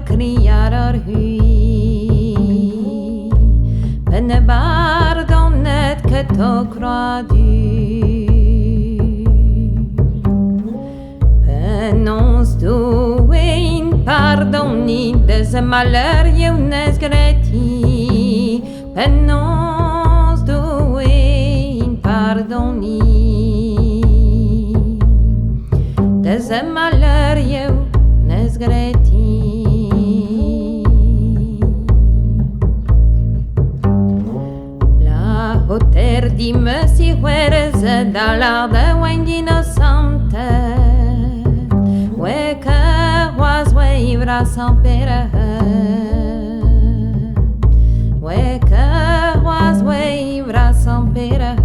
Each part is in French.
criar hui Penne bardonet que to crodu Penons duin pardoni des malheur yeunes greti Penons duin pardoni des malheur yeunes greti La hauteur di Messi hueres dalar de weng innocente que was wavra sans pere que was wavra sans pere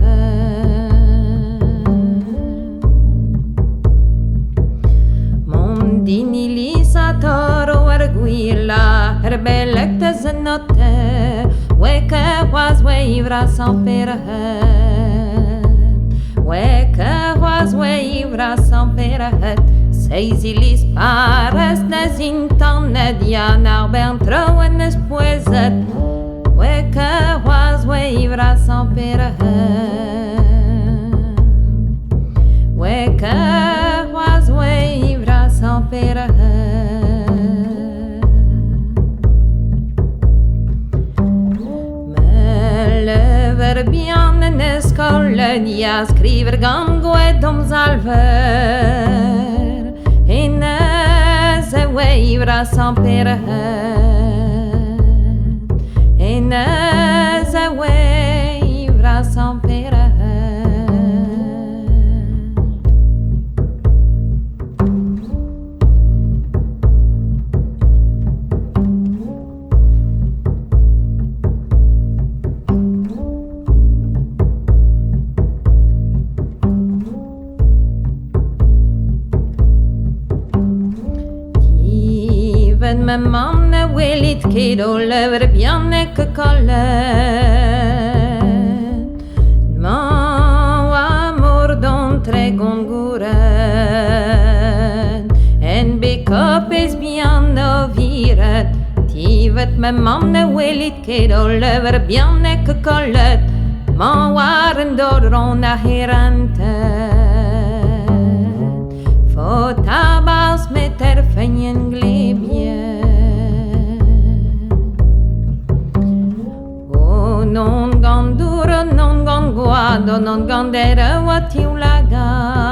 Mon dinilisator arguila herbelecte zenote que was wavra sans pere que was wavra sans pere Seizilis pares nes internet Janar bentro en nes poezet que was wavra sans pere que was wavra sans pere Me lever bien nes colenia Skriver gango et dom salver Inez wavra sans pere Inez wavra sans pere Me mamne willit kido lever bianne que colle Ma amor don tregon guren En bekopes bianno viret Tivet me mamne willit kido lever bianne que collet Ma waren doron a herante Fotabas meter fenjen glebje Non gonduro, non gonguado, non gondere wat you laga